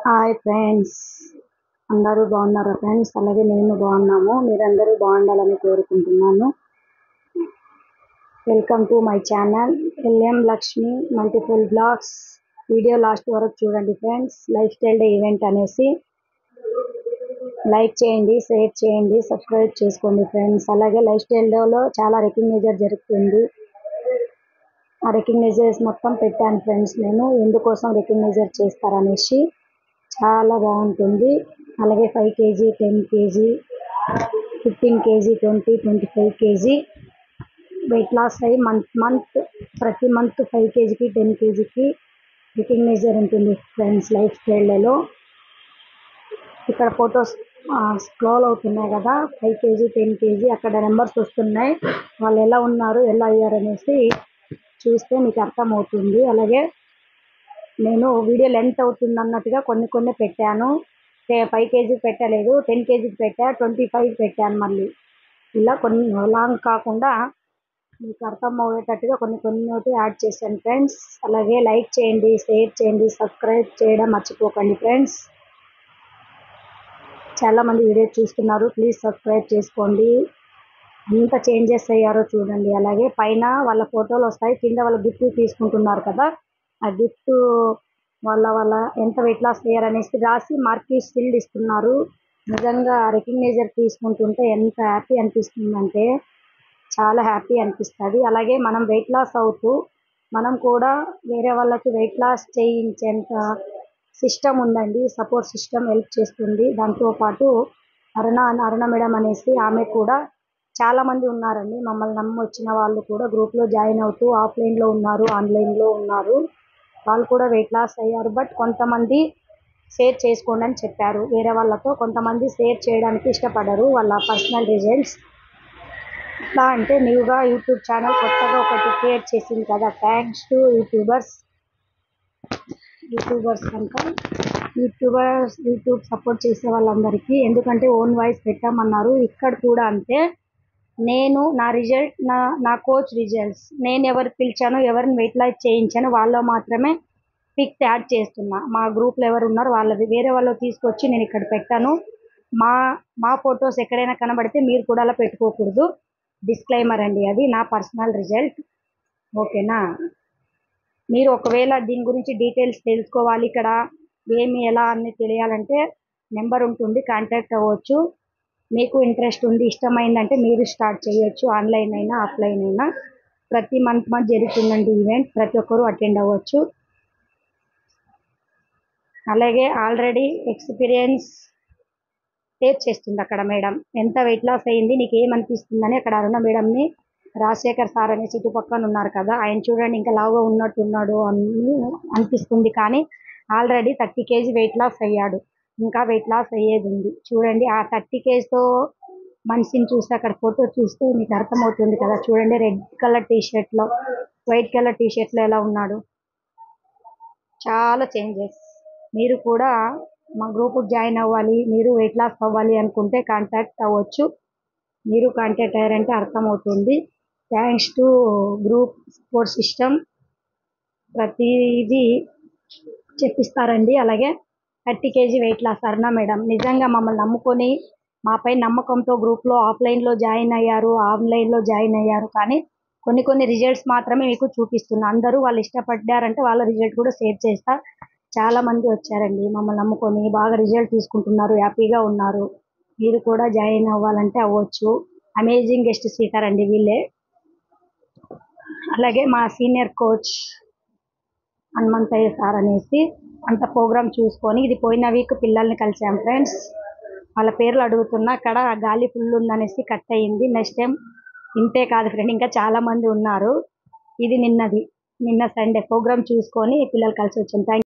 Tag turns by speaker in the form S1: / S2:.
S1: Hi friends, అందరూ బాగున్నారా friends? అలాగే మేము బాగున్నాము. మీరందరూ బాగుండాలని కోరుకుంటున్నాను. Welcome to my channel LM Lakshmi multiple blogs. Video last వరకు చూడండి friends. Life style day event అనేసి లైక్ చేయండి, షేర్ చేయండి, సబ్స్క్రైబ్ చేసుకోండి ఫ్రెండ్స్. అలాగే లైఫ్ స్టైల్ డేలో చాలా రికగ్నైజర్ జరుగుతుంది. ఆ రికగ్నైజర్స్ మొత్తం పెట్టాను ఫ్రెండ్స్. నేను ఎందుకోసం రికగ్నైజర్ చేస్తారనేసి చాలా బాగుంటుంది. అలాగే 5 kg, 10 kg, 15 kg, 20, 25 kg weight loss అయ్యి ప్రతి మంత్ 5 kgకి 10 kgకి రికగ్నైజర్ ఉంటుంది ఫ్రెండ్స్ లైఫ్ స్టైల్లో. ఇక్కడ ఫొటోస్ స్క్రోల్ అవుతున్నాయి కదా, 5 kg, 10 kg అక్కడ నెంబర్స్ వస్తున్నాయి. వాళ్ళు ఎలా ఉన్నారు, ఎలా అయ్యారు అనేసి చూస్తే మీకు అర్థమవుతుంది. అలాగే నేను వీడియో లెంత్ అవుతుంది అన్నట్టుగా కొన్ని పెట్టాను. 5 kg పెట్టలేదు, 10 kg పెట్టా, 25 పెట్టాను. మళ్ళీ ఇలా కొన్ని లాంగ్ కాకుండా మీకు అర్థం అయ్యేటట్టుగా కొన్ని యాడ్ చేశాను ఫ్రెండ్స్. అలాగే లైక్ చేయండి, షేర్ చేయండి, సబ్స్క్రైబ్ చేయడం మర్చిపోకండి ఫ్రెండ్స్. చాలామంది వీడియో చూస్తున్నారు, ప్లీజ్ సబ్స్క్రైబ్ చేసుకోండి. ఎంత చేంజెస్ అయ్యారో చూడండి. అలాగే పైన వాళ్ళ ఫోటోలు వస్తాయి, కింద వాళ్ళ గిఫ్ట్ తీసుకుంటున్నారు కదా, ఆ గిఫ్ట్ వాళ్ళ ఎంత వెయిట్ లాస్ అయ్యారు అనేసి రాసి మార్కి షీల్డ్ ఇస్తున్నారు. నిజంగా రికగ్నైజర్ తీసుకుంటుంటే ఎంత హ్యాపీ అనిపిస్తుందంటే చాలా హ్యాపీ అనిపిస్తుంది. అలాగే మనం వెయిట్ లాస్ అవుతూ మనం కూడా వేరే వాళ్ళకి వెయిట్ లాస్ చేయించేంత సిస్టమ్ ఉందండి. సపోర్ట్ సిస్టమ్ హెల్ప్ చేస్తుంది. దాంతోపాటు అరుణ మేడం అనేసి ఆమె కూడా చాలామంది ఉన్నారండి. మమ్మల్ని నమ్మి వచ్చిన వాళ్ళు కూడా గ్రూప్లో జాయిన్ అవుతూ ఆఫ్లైన్లో ఉన్నారు, ఆన్లైన్లో ఉన్నారు. వాళ్ళు కూడా వెయిట్ లాస్ అయ్యారు. బట్ కొంతమంది షేర్ చేసుకోండి అని చెప్పారు వేరే వాళ్ళతో. కొంతమంది షేర్ చేయడానికి ఇష్టపడరు, వాళ్ళ పర్సనల్ రీజన్స్. ఎట్లా అంటే న్యూగా యూట్యూబ్ ఛానల్ కొత్తగా ఒకటి క్రియేట్ చేసింది కదా, థ్యాంక్స్ టు యూట్యూబర్స్ అంతా యూట్యూబ్ సపోర్ట్ చేసే వాళ్ళందరికీ. ఎందుకంటే ఓన్ వాయిస్ పెట్టామన్నారు. ఇక్కడ కూడా అంతే. నేను నా రిజల్ట్, నా కోచ్ రిజల్ట్స్, నేను ఎవరు పిలిచానో, ఎవరిని వెయిట్ లాస్ చేయించానో వాళ్ళలో మాత్రమే పిక్స్ యాడ్ చేస్తున్నా. మా గ్రూప్లో ఎవరు ఉన్నారో వాళ్ళవి వేరే వాళ్ళు తీసుకొచ్చి నేను ఇక్కడ పెట్టాను. మా ఫొటోస్ ఎక్కడైనా కనబడితే మీరు కూడా అలా పెట్టుకోకూడదు. డిస్క్లైమర్ అండి, అది నా పర్సనల్ రిజల్ట్. ఓకేనా? మీరు ఒకవేళ దీని గురించి డీటెయిల్స్ తెలుసుకోవాలి, ఇక్కడ ఏమి ఎలా అన్ని తెలియాలంటే నెంబర్ ఉంటుంది, కాంటాక్ట్ అవ్వచ్చు. మీకు ఇంట్రెస్ట్ ఉంది, ఇష్టమైందంటే మీరు స్టార్ట్ చేయొచ్చు. ఆన్లైన్ అయినా ఆఫ్లైన్ అయినా ప్రతి మంత్ జరుగుతుందండి ఈవెంట్. ప్రతి ఒక్కరూ అటెండ్ అవ్వచ్చు. అలాగే ఆల్రెడీ ఎక్స్పీరియన్స్ షేర్ చేస్తుంది అక్కడ మేడం. ఎంత వెయిట్ లాస్ అయ్యింది, నీకు ఏమనిపిస్తుందని అక్కడ అరుణ మేడంని రాజశేఖర్ సార్ అనే చుట్టుపక్కన ఉన్నారు కదా, ఆయన చూడండి ఇంకా లావుగా ఉన్నట్టున్నాడు అని అనిపిస్తుంది. కానీ ఆల్రెడీ 30 kg వెయిట్ లాస్ అయ్యాడు. ఇంకా వెయిట్ లాస్ అయ్యేది ఉంది. చూడండి ఆ 30 kgతో మనిషిని చూస్తే అక్కడ ఫోటో చూస్తే మీకు అర్థమవుతుంది కదా. చూడండి, రెడ్ కలర్ టీషర్ట్లో, వైట్ కలర్ టీషర్ట్లో ఎలా ఉన్నాడు. చాలా చేంజెస్. మీరు కూడా మా గ్రూప్కి జాయిన్ అవ్వాలి, మీరు వెయిట్ లాస్ అవ్వాలి అనుకుంటే కాంటాక్ట్ అవ్వచ్చు. మీరు కాంటాక్ట్ అయ్యారంటే అర్థమవుతుంది. Thanks to group support system ప్రతిదీ చెప్పిస్తారండి. అలాగే 30 kg వెయిట్ లాస్ అరుణ మేడం నిజంగా మమ్మల్ని నమ్ముకొని మాపై నమ్మకంతో గ్రూప్లో ఆఫ్లైన్లో జాయిన్ అయ్యారు, ఆన్లైన్లో జాయిన్ అయ్యారు. కానీ కొన్ని రిజల్ట్స్ మాత్రమే మీకు చూపిస్తున్నా. అందరూ వాళ్ళు ఇష్టపడ్డారంటే వాళ్ళ రిజల్ట్ కూడా షేర్ చేస్తా. చాలామంది వచ్చారండి మమ్మల్ని నమ్ముకొని, బాగా రిజల్ట్ తీసుకుంటున్నారు, హ్యాపీగా ఉన్నారు. మీరు కూడా జాయిన్ అవ్వాలంటే అవ్వచ్చు. అమేజింగ్ గెస్ట్ స్పీకర్ అండి వీళ్ళే. అలాగే మా సీనియర్ కోచ్ హనుమంతయ్య సార్ అనేసి అంత ప్రోగ్రామ్ చూసుకొని, ఇది పోయిన వీక్ పిల్లల్ని కలిసాం ఫ్రెండ్స్. వాళ్ళ పేర్లు అడుగుతున్నా, అక్కడ గాలి ఫుల్ ఉందనేసి కట్ అయ్యింది. నెక్స్ట్ టైం ఇంతే కాదు ఫ్రెండ్, ఇంకా చాలామంది ఉన్నారు. ఇది నిన్న సండే ప్రోగ్రామ్ చూసుకొని పిల్లలు కలిసి వచ్చాం. థ్యాంక్